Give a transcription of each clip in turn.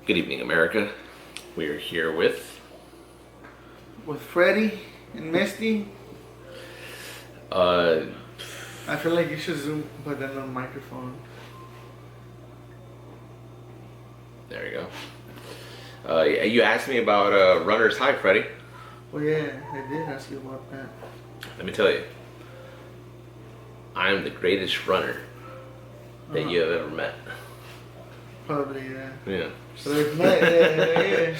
Good evening, America. We are here with Fredy and Misty. uh I feel like you should zoom, but then on the microphone. there you go. You asked me about runner's high, Fredy. Well, yeah, I did ask you about that. Let me tell you, I'm the greatest runner that you have ever met. Probably, yeah. Yeah. So there's yeah.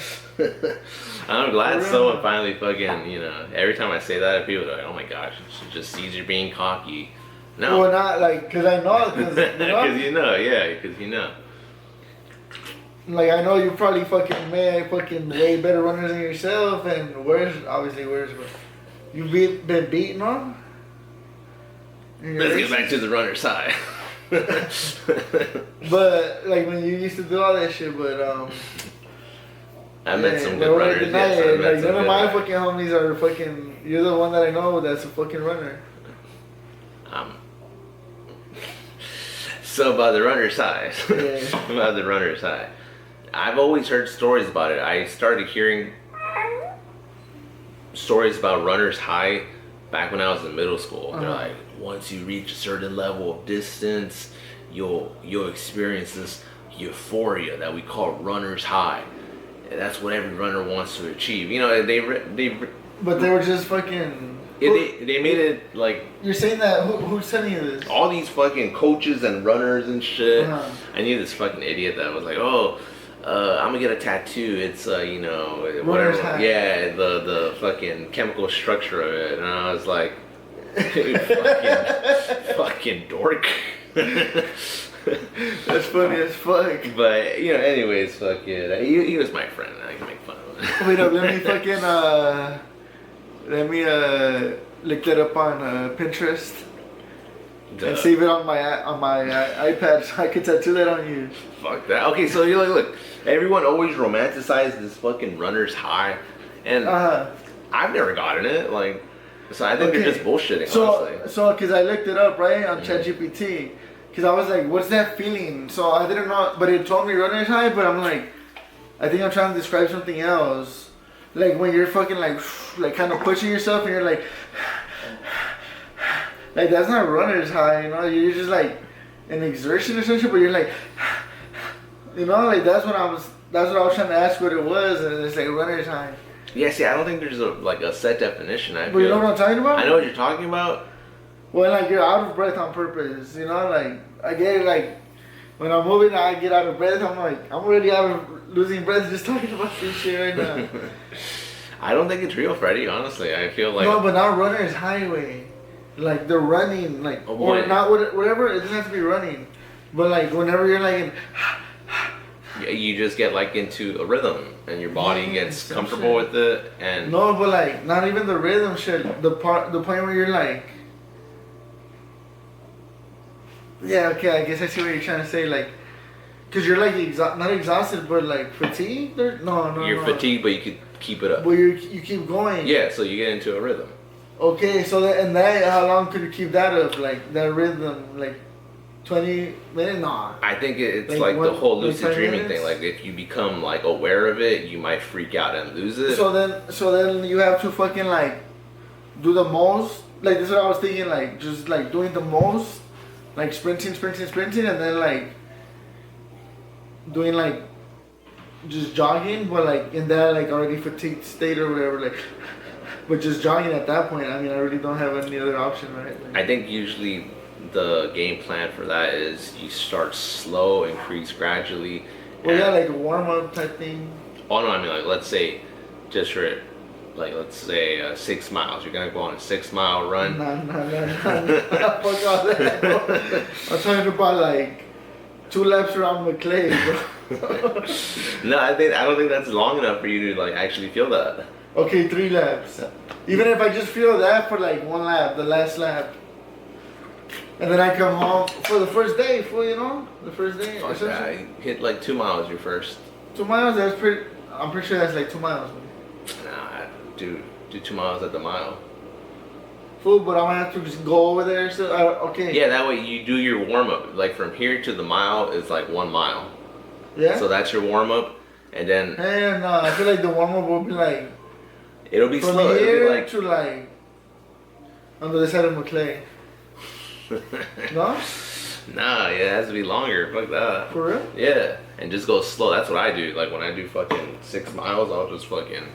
I'm glad someone finally fucking, every time I say that, people are like, oh my gosh, she just sees you being cocky. No. Well, not like, because I know, because because you know. Like, I know you probably fucking made fucking way better runners than yourself, and obviously worse, but you've been beaten on? Let's get back to the runner's high. But, like, when you used to do all that shit, but, I met some good runners. Yes, like, none of my fucking homies are fucking, you're the one that I know that's a fucking runner. So about the runner's high. Yeah. About the runner's high. I've always heard stories about it. I started hearing stories about runner's high back when I was in middle school. They're like, once you reach a certain level of distance, you'll experience this euphoria that we call runner's high. And that's what every runner wants to achieve. But they were just fucking. They made it like. You're saying that? Who's telling you this? All these fucking coaches and runners and shit. I knew this fucking idiot that was like, I'm gonna get a tattoo. It's whatever. High. Yeah, the fucking chemical structure of it, and I was like, fucking dork. That's funny as fuck. But anyways, fucking, he was my friend. I can make fun of him. Wait up, let me look that up on Pinterest. And save it on my iPad so I could tattoo that on you. Fuck that. Okay, so you're like, look, everyone always romanticizes this fucking runner's high, and I've never gotten it. Like, so I think they're just bullshitting. Honestly. So because I looked it up right on ChatGPT, because I was like, what's that feeling? So I didn't know, but it told me runner's high. But I'm like, I think I'm trying to describe something else. Like when you're fucking like kind of pushing yourself and you're like that's not runner's high, you're just like an exertion or something, but you're like, like that's what I was trying to ask what it was, and it's like runner's high. Yeah, see, I don't think there's a set definition. But you know what I'm talking about? I know what you're talking about. Well, like you're out of breath on purpose, like I get it, like when I'm moving I get out of breath, I'm like, I'm already out of losing breath just talking about this shit right now. I don't think it's real, Fredy, honestly. I feel like... No, but not runner's highway. Like, they're running, like... or not, whatever, it doesn't have to be running. But, like, whenever you're, like... you just get, like, into a rhythm. And your body gets comfortable with it, and... No, but, like, not even the rhythm shit. The point where you're, like... Yeah, okay, I guess I see what you're trying to say, like... Because you're, like, not exhausted, but, like, fatigued? No. You're fatigued, but you could keep it up. But you keep going. Yeah, so you get into a rhythm. Okay, so how long could you keep that up? Like, that rhythm, like, 20 minutes? Nah. I think it's like the whole lucid dreaming thing. Like, if you become, like, aware of it, you might freak out and lose it. So then you have to fucking, like, do the most. Like, this is what I was thinking, like, just, like, doing the most. Like, sprinting, and then, like, doing, like, just jogging, but, like, in that, like, already fatigued state or whatever, like, but just jogging at that point. I mean, I really don't have any other option, right? Like, I think usually the game plan for that is you start slow, increase gradually. Well, yeah, like a warm-up type thing. Oh, no, I mean, like, let's say, just for, like, let's say 6 miles. You're going to go on a 6-mile run. Nah. Fuck all that. I'm talking about, like, 2 laps around McClay, bro. No, I don't think that's long enough for you to, like, actually feel that. Okay, 3 laps. Even if I just feel that for, like, 1 lap, the last lap. And then I come home for the first day, the first day. Fuck that. You hit, like, 2 miles your first. 2 miles, I'm pretty sure that's, like, 2 miles. Nah, do 2 miles at the mile. Fool, but I'm gonna have to just go over there. So okay. Yeah, that way you do your warm up. Like from here to the mile is like 1 mile. Yeah. So that's your warm up, and then Hell no, I feel like the warm up will be like it'll be from slow. It'll here be like to like on the other side of McClay. No? Nah, yeah, it has to be longer. Fuck that. For real? Yeah, and just go slow. That's what I do. Like when I do fucking 6 miles, I'll just fucking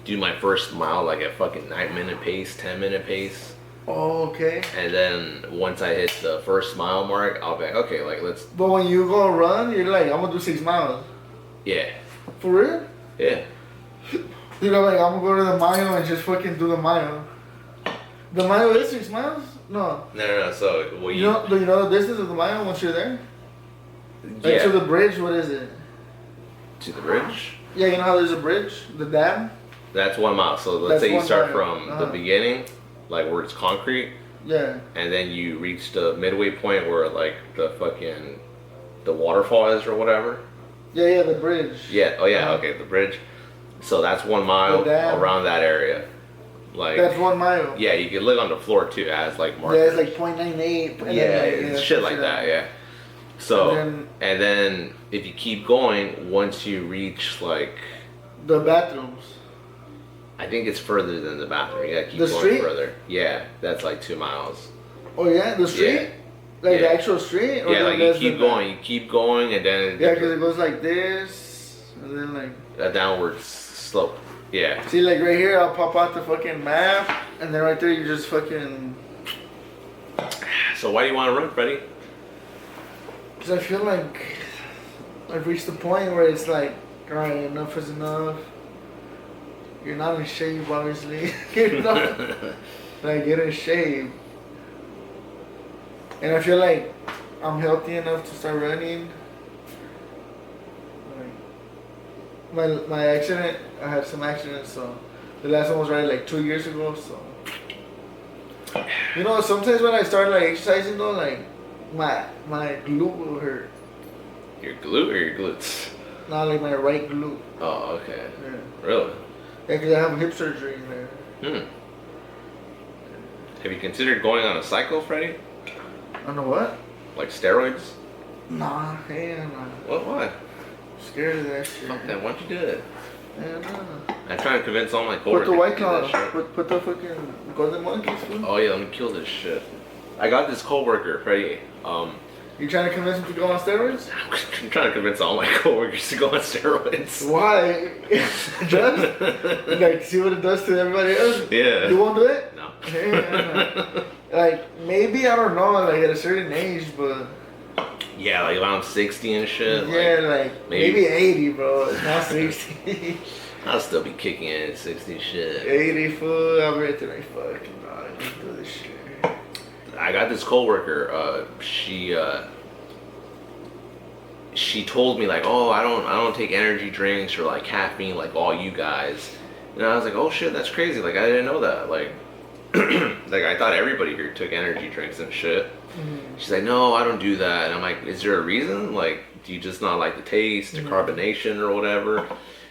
do my first mile like at fucking 9-minute pace, 10-minute pace. Oh, okay. And then once I hit the first mile mark, I'll be like, okay, like let's. But when you go run, you're like, I'm gonna do 6 miles. Yeah. For real? Yeah. You know, like I'm gonna go to the mile and just fucking do the mile. The mile is 6 miles? No. No. So what You know, do you know the distance of the mile once you're there? Like Yeah. to the bridge, what is it? To the bridge. Yeah, you know how there's a bridge, the dam. That's 1 mile. So let's That's say you 1 start mile. from the beginning, like where it's concrete, Yeah. and then you reach the midway point where like the fucking the waterfall is or whatever. Yeah, the bridge. Yeah. Oh yeah. Okay. The bridge. So that's 1 mile The dam. around that area. Like. That's 1 mile. Yeah, you can live on the floor too. It has like markers. Yeah, it's like 0.98. and Yeah, then, it's yeah, shit like that. Yeah. So And then if you keep going, once you reach like the bathrooms. I think it's further than the bathroom. You gotta keep The going street? further. Yeah, that's like 2 miles. Oh yeah, the street. Yeah. Like the Yeah. actual street. Or Yeah, like you that's keep going, and then Yeah, because it goes like this, and then like. a downward slope. Yeah. See, like right here, I'll pop out the fucking map, and then right there, you just fucking. So why do you want to run, Fredy? Because I feel like I've reached the point where it's like, alright, enough is enough. You're not in shape, obviously. You're not. Like, get in shape. And I feel like I'm healthy enough to start running. Like, my accident, I had some accidents, so the last one was right like 2 years ago, so. You know, sometimes when I start like exercising though, like my glute will hurt. Your glute or your glutes? Not like my right glute. Oh, okay. Yeah. Really? Yeah, because I have hip surgery in there. Have you considered going on a cycle, Fredy? I don't know what? Like steroids? Nah, hell nah. What? Why? Scared of that shit. Fuck that. Why don't you do it? Hell nah. I'm trying to convince all my Put coworkers the white to do that claw. shit. Put the fucking golden monkeys, fool. Oh yeah, let me kill this shit. I got this coworker, Fredy. You trying to convince him to go on steroids? I'm trying to convince all my coworkers to go on steroids. Why? Just like see what it does to everybody else. Yeah. You won't do it? No. Hell nah. Like maybe I don't know, like at a certain age, but Yeah, like around 60 and shit. yeah, like maybe 80, bro. It's not 60. I'll still be kicking it at 60 shit. 80 fool. I'm ready to like fucking no, I can't do this shit. I got this coworker. She told me like, oh, I don't take energy drinks or like caffeine like all you guys. And I was like, oh shit, that's crazy. Like I didn't know that. Like, like I thought everybody here took energy drinks and shit. Mm-hmm. She's like, no, I don't do that. And I'm like, is there a reason? Like, do you just not like the taste, the carbonation or whatever?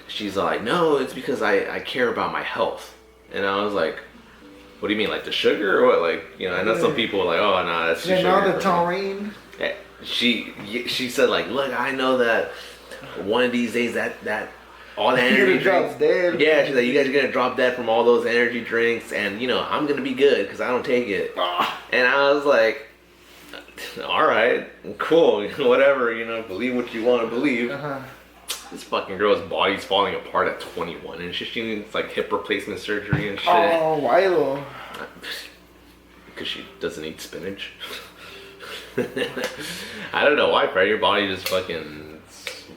She's like, no, it's because I care about my health. And I was like, what do you mean, like the sugar or what? Like, you know, I know some people are like, oh, nah, that's just Yeah, sugar. now the taurine. Yeah, she said like, look, I know that one of these days that all the energy drinks, dead. yeah, she's like, you guys are gonna drop dead from all those energy drinks, and you know, I'm gonna be good because I don't take it. And I was like, all right, cool, whatever, you know, believe what you want to believe. This fucking girl's body's falling apart at 21, and she needs like hip replacement surgery and shit. Oh, why though? Because she doesn't eat spinach. I don't know why, Fred. Your body just fucking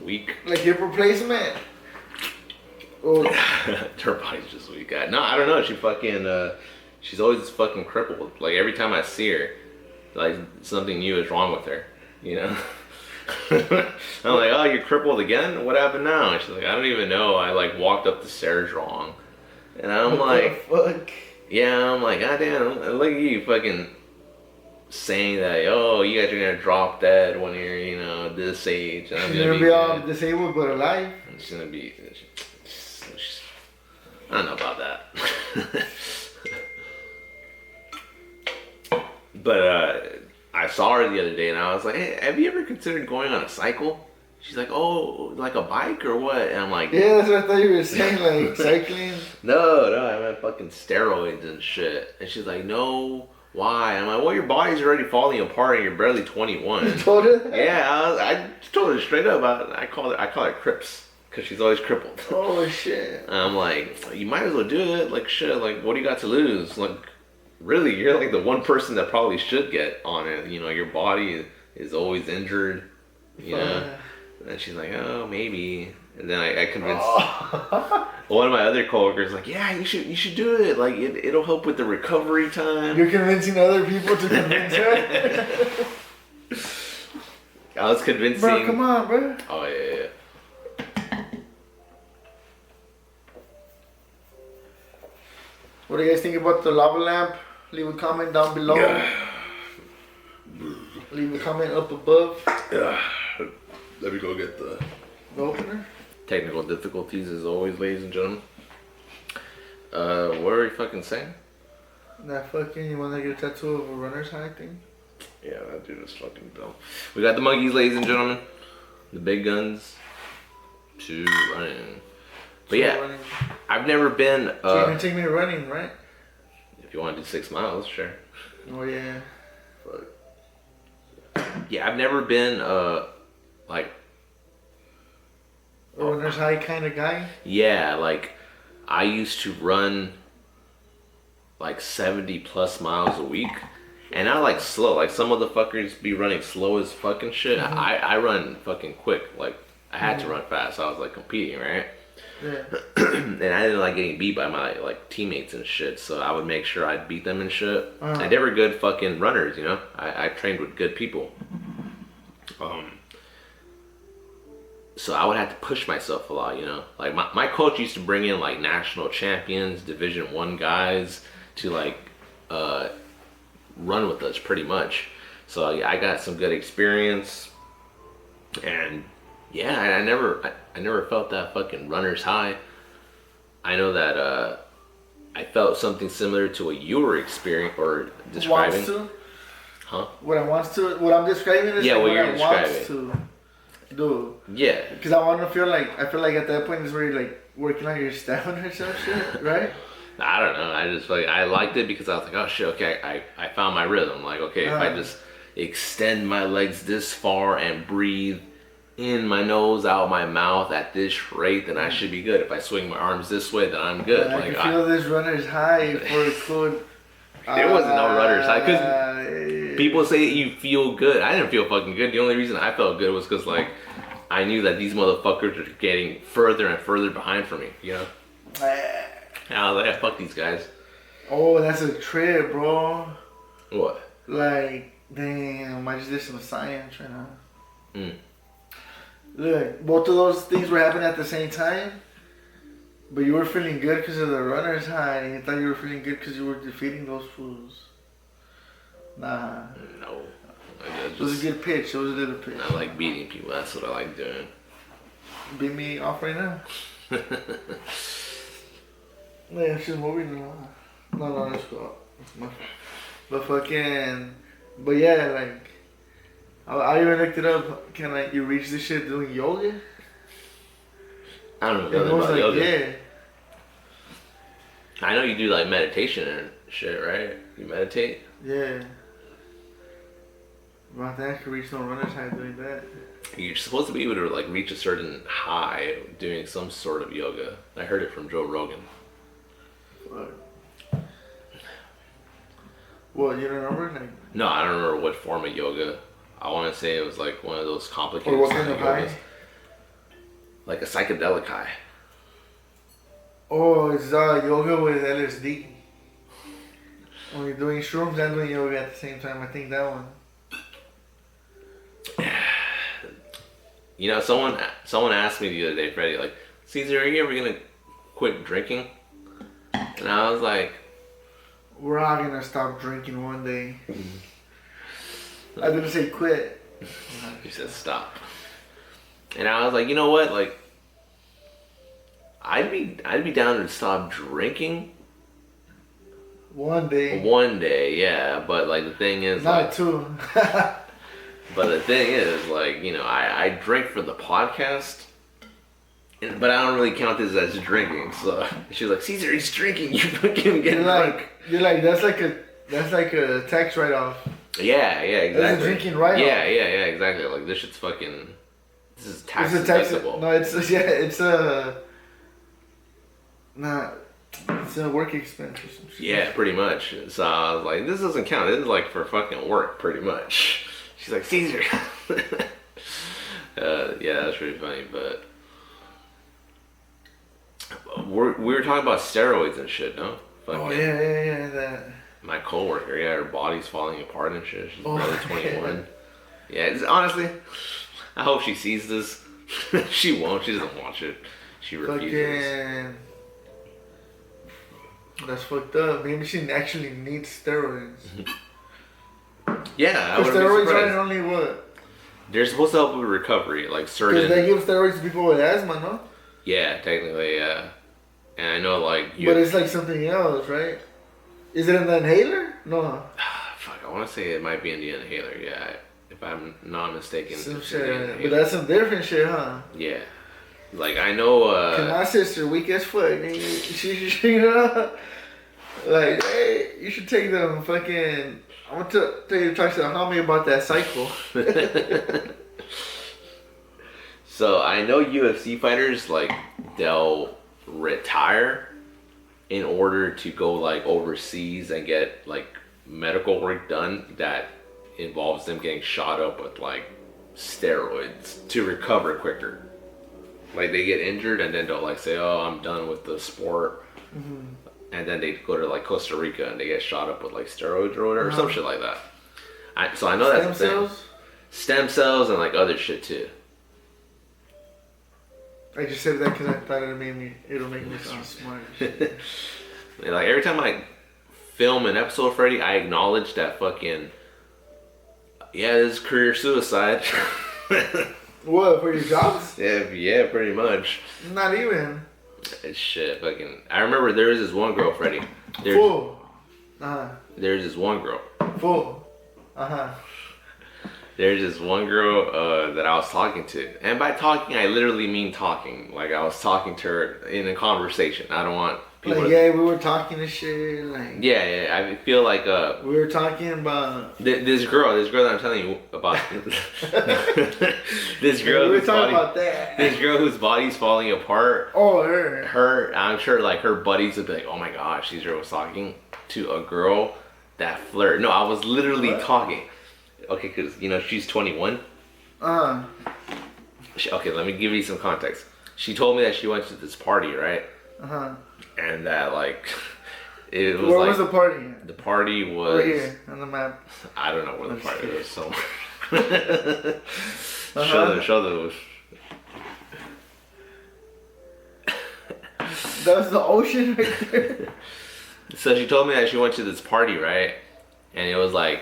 weak. Like hip replacement? Oh. Her body's just weak. No, I don't know. She fucking, she's always fucking crippled. Like every time I see her, like something new is wrong with her, you know? I'm like, oh, you're crippled again? What happened now? And she's like, I don't even know. I like walked up the stairs wrong. And I'm What like, the fuck? yeah, I'm like, goddamn, look at you fucking saying that, oh, you guys are gonna drop dead when you're, you know, this age. And I'm She's gonna be all disabled but alive. It's gonna be, I don't know about that. But I saw her the other day and I was like, hey, have you ever considered going on a cycle? She's like, oh, like a bike or what? And I'm like, Yeah, that's what I thought you were saying, like cycling. no, I meant fucking steroids and shit. And she's like, no, why? I'm like, well, your body's already falling apart and you're barely 21. You told her that? Yeah, I told her straight up. I call her Crips because she's always crippled. Oh shit. And I'm like, you might as well do it. Like shit. Like, what do you got to lose? Like, really, you're like the one person that probably should get on it. You know, your body is always injured. You know. And she's like, oh, maybe. And then I convinced one of my other coworkers, like, yeah, you should do it. Like, it'll help with the recovery time. You're convincing other people to convince her? I was convincing. Bro, come on, bro. Oh, yeah. What do you guys think about the lava lamp? Leave a comment down below. Yeah. Leave a comment up above. Yeah. Let me go get the opener. Technical difficulties as always, ladies and gentlemen. What are we fucking saying? That fucking, you want to get a tattoo of a runner's high thing? Yeah, that dude is fucking dumb. We got the monkeys, ladies and gentlemen. The big guns. 2 running. But yeah, running. I've never been. So you're gonna take me running, right? If you want to do 6 miles, sure. Oh yeah. Fuck. Yeah, I've never been like a runner's high kind of guy. Yeah, like I used to run like 70 plus miles a week, and I like slow. Like some of the fuckers be running slow as fucking shit. Mm-hmm. I run fucking quick. Like I had to run fast. So I was like competing, right? Yeah. And I didn't like getting beat by my like teammates and shit. So I would make sure I'd beat them and shit. And they were good fucking runners, you know. I trained with good people. So I would have to push myself a lot, you know. Like my coach used to bring in like national champions, Division I guys to like run with us pretty much. So I got some good experience, and yeah, I never felt that fucking runner's high. I know that I felt something similar to what you were experiencing or describing. Wants to? Huh? What I'm describing is yeah, like what you're I describing. Wants to do. Yeah. Because I feel like at that point is where you're like working on your stamina or some shit, right? I don't know. I just like I liked it because I was like, oh shit, okay, I found my rhythm. Like, okay, if I just extend my legs this far and breathe in my nose, out my mouth at this rate, then I should be good. If I swing my arms this way, then I'm good. I can feel this runner's high for a could. There wasn't no runner's high because people say you feel good. I didn't feel fucking good. The only reason I felt good was because like I knew that these motherfuckers are getting further and further behind from me. You know. And I was like, yeah, fuck these guys. Oh, that's a trip, bro. What? Like, damn, I just did some science right now. Look, both of those things were happening at the same time, but you were feeling good because of the runner's high, and you thought you were feeling good because you were defeating those fools. Nah. No. It was a good pitch. It was a little pitch. I like beating people. That's what I like doing. Beat me off right now. Yeah, she's moving now. No, let's go. But yeah, like, I even looked it up. Can like you reach this shit doing yoga? I don't know nothing about yoga. Yeah. I know you do like meditation and shit, right? You meditate? Yeah. But I think I could reach no runner's high doing that. You're supposed to be able to like reach a certain high doing some sort of yoga. I heard it from Joe Rogan. What? Well, you don't remember? Like, no, I don't remember what form of yoga. I want to say it was like one of those complicated or what kind of high? Like a psychedelic high. Oh, it's yoga with LSD. When you're doing shrooms and doing yoga at the same time, I think that one. You know, someone asked me the other day, Fredy, like, Cesar, are you ever gonna quit drinking? And I was like, we're all gonna stop drinking one day. I didn't say quit. He said stop. And I was like, you know what? Like, I'd be down to stop drinking. One day. One day, yeah. But like the thing is, not like, two. But the thing is, like, you know, I drink for the podcast, but I don't really count this as drinking. So she's like, Caesar, he's drinking. You fucking get drunk. You're like, that's like a tax write-off. Yeah, exactly. That's a drinking write-off. Yeah, exactly. Like, this shit's fucking, this is tax deductible. No, it's a work expense or some shit. Yeah, pretty much. So I was like, this doesn't count. This is like for fucking work, pretty much. She's like, Caesar. Yeah, that's pretty funny. But we were talking about steroids and shit, no? Fucking, oh yeah. That. My coworker, yeah, her body's falling apart and shit. She's barely 21. Yeah, honestly, I hope she sees this. She won't. She doesn't watch it. She refuses. That's fucked up. Maybe she actually needs steroids. Yeah, I would steroids are only what? They're supposed to help with recovery, like certain. Because they give steroids to people with asthma, no? Yeah, technically, yeah. And I know, like. But it's like something else, right? Is it in the inhaler? No. Fuck, I want to say it might be in the inhaler. Yeah, if I'm not mistaken. Some shit, but that's some different shit, huh? Yeah. Like, I know, Cause my sister weak as fuck. She you know, like, hey, you should take them fucking. I'm gonna tell you to talk to the homie about that cycle. So I know UFC fighters, like, they'll retire in order to go, like, overseas and get, like, medical work done that involves them getting shot up with, like, steroids to recover quicker. Like, they get injured and then they'll, like, say, oh, I'm done with the sport. Mm-hmm. And then they go to, like, Costa Rica and they get shot up with, like, steroids or whatever, some shit like that. So I know that's the thing. Stem cells and, like, other shit, too. I just said that because I thought it'll make me sound smart. Like, every time I film an episode of Fredy, I acknowledge that fucking, yeah, this is career suicide. What, for your jobs? Yeah, pretty much. Not even. It's shit, fucking. I remember there was this one girl, Fredy. Full. There's this one girl. Full. There's this one girl that I was talking to. And by talking, I literally mean talking. Like, I was talking to her in a conversation. I don't want people like, yeah, we were talking and shit. Like, yeah, I feel like... we were talking about... This girl that I'm telling you about. This girl we were talking about that. This girl whose body's falling apart. Oh, her. Her, I'm sure, like, her buddies would be like, oh my gosh, Caesar was talking to a girl that flirt. No, I was literally talking. Okay, because, you know, she's 21. Okay, let me give you some context. She told me that she went to this party, right? And that, like, it was Where was the party? The party was... Right here, on the map. I don't know where the party was, so... Show those. That was the ocean right there. So she told me that she went to this party, right? And it was like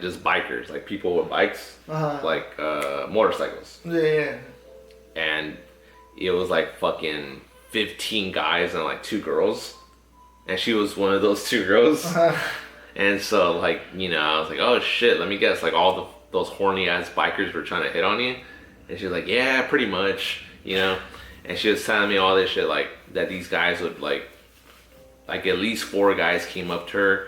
just bikers, like people with bikes, like motorcycles. Yeah. And it was like fucking 15 guys and like 2 girls, and she was one of those 2 girls. And so, like, you know, I was like, oh shit, let me guess, like all those horny ass bikers were trying to hit on you. And she was like, yeah, pretty much, you know. And she was telling me all this shit, like that these guys would like at least 4 guys came up to her.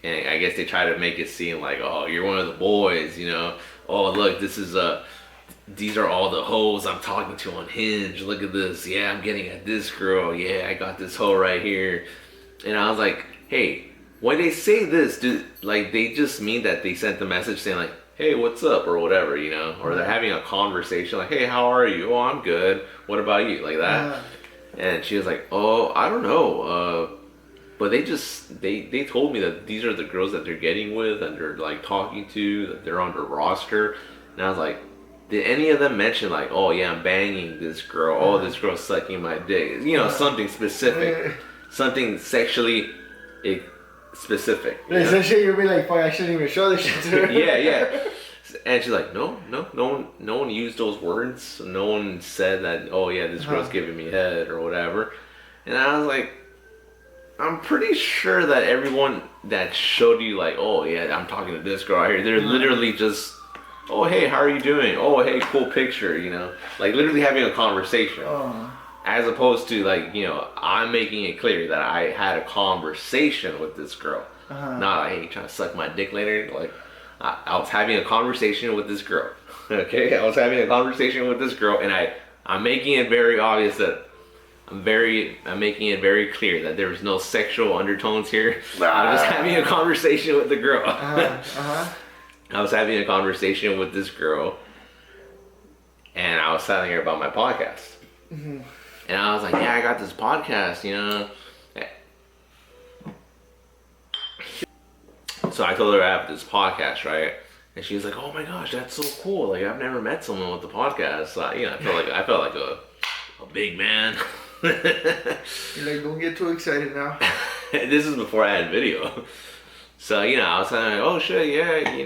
And I guess they try to make it seem like, oh, you're one of the boys, you know. Oh, look, these are all the hoes I'm talking to on Hinge. Look at this. Yeah, I'm getting at this girl. Yeah, I got this hoe right here. And I was like, hey, when they say this, they just mean that they sent the message saying like, hey, what's up, or whatever, you know? Or they're having a conversation like, hey, how are you? Oh, I'm good. What about you? Like that. And she was like, oh, I don't know. But they told me that these are the girls that they're getting with and they're like talking to, that they're on their roster. And I was like, did any of them mention like, oh yeah, I'm banging this girl, oh this girl's sucking my dick, you know, something specific, something sexually specific. Yeah, some shit you'll be like, fuck, I shouldn't even show this shit to her. Yeah. And she's like, no one used those words. No one said that, oh yeah, this girl's giving me head or whatever. And I was like, I'm pretty sure that everyone that showed you like, oh yeah, I'm talking to this girl right here. They're literally just, oh hey, how are you doing? Oh hey, cool picture, you know, like literally having a conversation. As opposed to like, you know, I'm making it clear that I had a conversation with this girl. Not like, hey, you trying to suck my dick later? Like, I was having a conversation with this girl. Okay, I was having a conversation with this girl, and I'm making it very obvious that I'm making it very clear that there's no sexual undertones here. I'm just having a conversation with the girl. I was having a conversation with this girl, and I was telling her about my podcast. And I was like, yeah, I got this podcast, you know. So I told her I have this podcast, right? And she was like, oh my gosh, that's so cool. Like, I've never met someone with a podcast. So, you know, I felt like a big man. You're like, don't get too excited now. This is before I had video. So, you know, I was telling her, oh shit, yeah,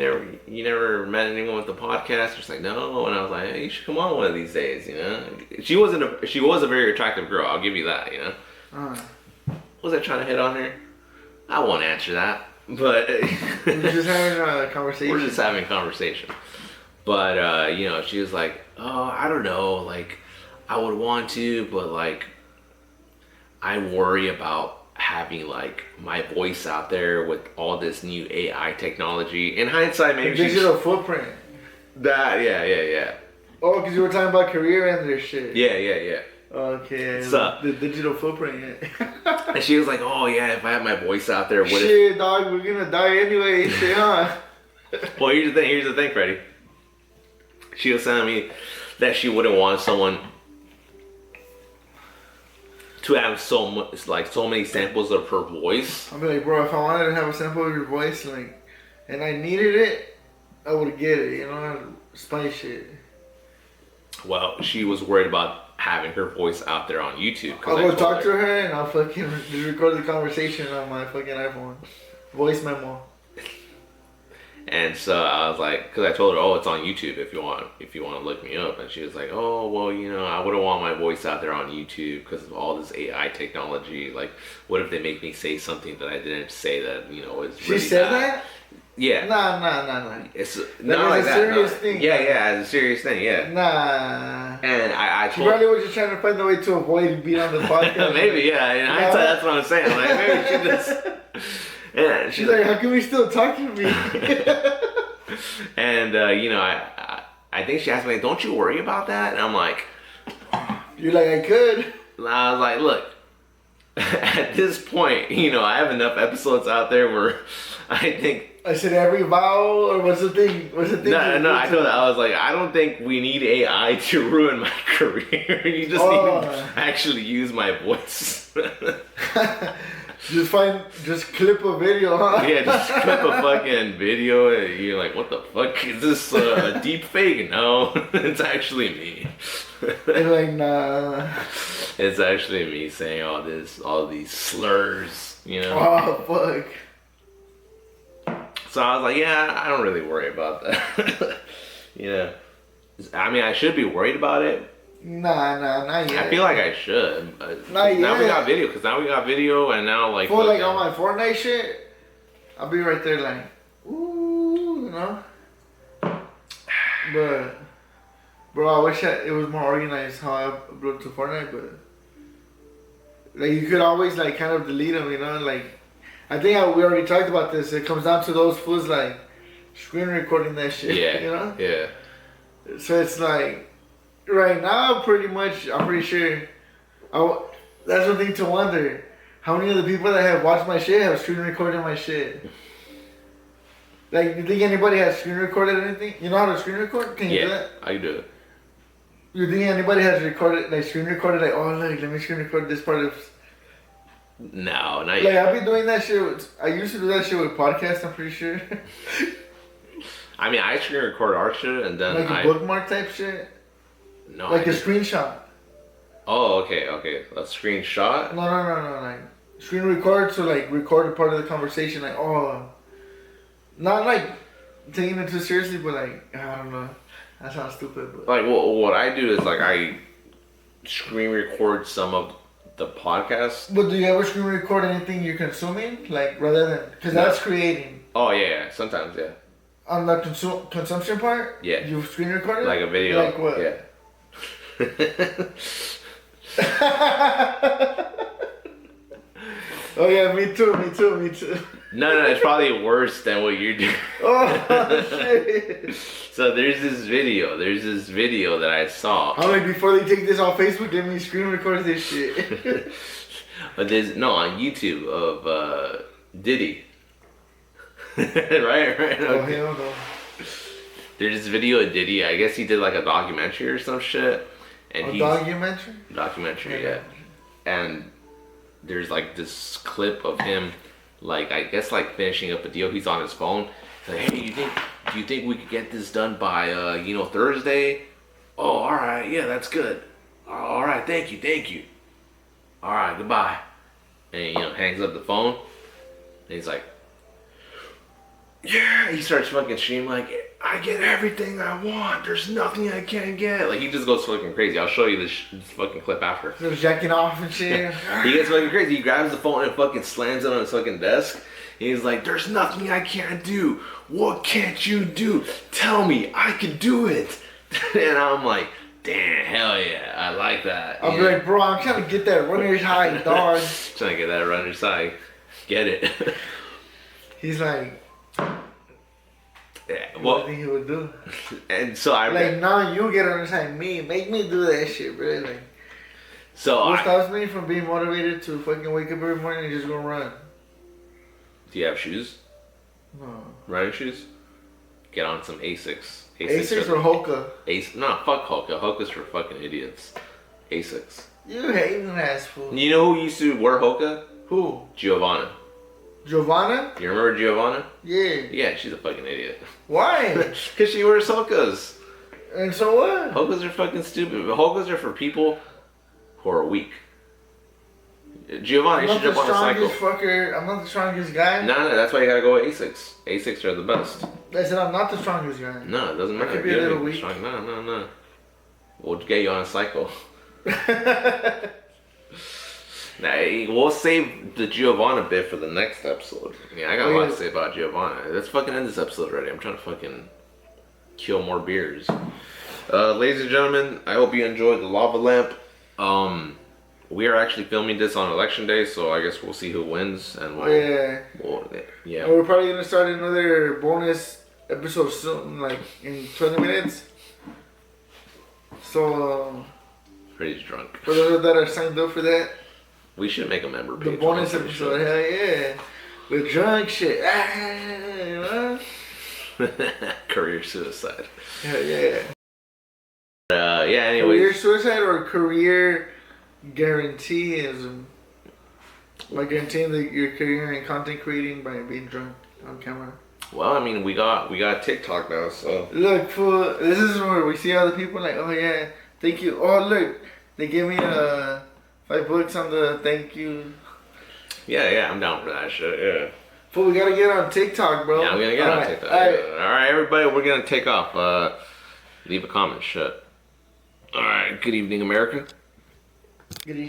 you never met anyone with the podcast? She's like, no. And I was like, hey, you should come on one of these days, you know? She was a very attractive girl, I'll give you that, you know? Was I trying to hit on her? I won't answer that. But we're just having a conversation. We're just having a conversation. But you know, she was like, oh, I don't know, like I would want to, but like I worry about having like my voice out there with all this new AI technology. In hindsight, maybe digital footprint. That yeah. Oh, because you were talking about career and their shit. Yeah. Okay, so, the digital footprint. And she was like, oh yeah, if I have my voice out there, what shit, dog, we're gonna die anyway. Shit, huh? Well, here's the thing, Fredy. She was telling me that she wouldn't want someone to have so many samples of her voice. I'll be like, bro, if I wanted to have a sample of your voice, like, and I needed it, I would get it, you know, spice shit. Well, she was worried about having her voice out there on YouTube. I'll go talk to her and I'll fucking record the conversation on my fucking iPhone. Voice memo. And so I was like, because I told her, oh, it's on YouTube if you want to look me up. And she was like, oh, well, you know, I wouldn't want my voice out there on YouTube because of all this AI technology. Like, what if they make me say something that I didn't say that, you know, is really She said bad? That? Yeah. Nah. It's not like that. Serious thing. Yeah, as a serious thing, yeah. Nah. And I told... She probably was just trying to find a way to avoid being on the podcast. Maybe, yeah. In hindsight, that's what I'm saying. Like, maybe she just... Yeah, she's like, how can we still talk to me? And, you know, I think she asked me, like, don't you worry about that? And I'm like... You're like, I could. And I was like, look, at this point, you know, I have enough episodes out there where I think... I said every vowel, or what's the thing? No, I told her, I was like, I don't think we need AI to ruin my career. You just need to actually use my voice. Just clip a video, huh? Yeah, just clip a fucking video and you're like, what the fuck? Is this a deep fake? No, it's actually me. It's like, nah. It's actually me saying all these slurs, you know? Oh, fuck. So I was like, yeah, I don't really worry about that. You know, I mean, I should be worried about it. Nah, not yet. I feel like I should. But not yet. Now we got video, and now like... For like on my Fortnite shit, I'll be right there like, ooh, you know? But, bro, I wish it was more organized how I upload to Fortnite, but... Like, you could always like kind of delete them, you know? Like, I think we already talked about this. It comes down to those fools like screen recording that shit. Yeah. You know? Yeah. So it's like right now, pretty much, I'm pretty sure. That's one thing to wonder. How many of the people that have watched my shit have screen recorded my shit? Like, you think anybody has screen recorded anything? You know how to screen record? Can you do that? I can do it. You think anybody has recorded, like screen recorded, like, oh, look, let me screen record this part of... No, not like, yet. I've been doing that shit I used to do that shit with podcasts, I'm pretty sure. I mean, I screen record our shit and then like a bookmark type shit? No. Like a screenshot. Oh, okay. A screenshot? No. Like, screen record, so like record a part of the conversation, like, oh. Not like taking it too seriously, but like, I don't know. That sounds stupid, but. Like, what I do is like, I screen record some of The podcast? But do you ever screen record anything you're consuming? Like, rather than... Because that's creating. Oh, yeah. Sometimes, yeah. On the consumption part? Yeah. You screen record it? Like a video. Like what? Yeah. Oh, yeah, me too. No, it's probably worse than what you're doing. Oh, shit. So there's this video that I saw. I'm like, before they take this off Facebook, let me screen record this shit. But there's on YouTube of Diddy. right. Oh, Okay. hell no. There's this video of Diddy. I guess he did like a documentary or some shit. And Documentary, yeah. And there's like this clip of him, like I guess like finishing up a deal. He's on his phone. He's like, hey, do you think we could get this done by Thursday? Oh, all right, yeah, that's good. All right, thank you. All right, goodbye. And he hangs up the phone. And he's like, yeah. He starts fucking screaming like, I get everything I want. There's nothing I can't get. Like he just goes fucking crazy. I'll show you this fucking clip after. So jacking off and shit. He gets fucking crazy. He grabs the phone and fucking slams it on his fucking desk. And he's like, there's nothing I can't do. What can't you do? Tell me, I can do it. And I'm like, damn, hell yeah, I like that. I'll be like, bro, I'm trying to get that runner's high, dog. Trying to get that runner's high. Get it. He's like, yeah, what well, do you think he would do? And so I like, no, you get on the side me. Make me do that shit, bro. Like, so what stops me from being motivated to fucking wake up every morning and just go run? Do you have shoes? No. Running shoes? Get on some Asics. Asics or Hoka? No, fuck Hoka. Hoka's for fucking idiots. Asics. You hating ass fool. You know who used to wear Hoka? Who? Giovanna. Giovanna? You remember Giovanna? Yeah. Yeah, she's a fucking idiot. Why? Because she wears Hokas. And so what? Hokas are fucking stupid. But Hokas are for people who are weak. Giovanna, you should jump on a cycle. I'm not the strongest guy. No, that's why you gotta go with Asics. Asics are the best. I said I'm not the strongest guy. No, it doesn't matter. I could be a little weak. Strong. No. We'll get you on a cycle. Nah, we'll save the Giovanna bit for the next episode. Yeah, I got a lot to say about Giovanna. Let's fucking end this episode already. I'm trying to fucking kill more beers. Ladies and gentlemen, I hope you enjoyed the lava lamp. We are actually filming this on election day, so I guess we'll see who wins, and yeah. We're probably gonna start another bonus episode soon, like in 20 minutes. So, Fredy's drunk. for those that are signed up for that, We should make a member page. the bonus episode, hell yeah, with drunk shit. You know? Career suicide. Hell yeah. Yeah. Anyways. Career suicide or career guaranteeism? Like guaranteeing your career in content creating by being drunk on camera. Well, I mean, we got TikTok now, so. Look, fool, this is where we see other people like, oh yeah, thank you. Oh look, they gave me $5 on the thank you. Yeah, I'm down for that shit. Yeah. Fool, we gotta get on TikTok, bro. Yeah, I'm gonna get on TikTok. All right, everybody, we're gonna take off. Leave a comment, shit. All right, good evening, America. Good evening.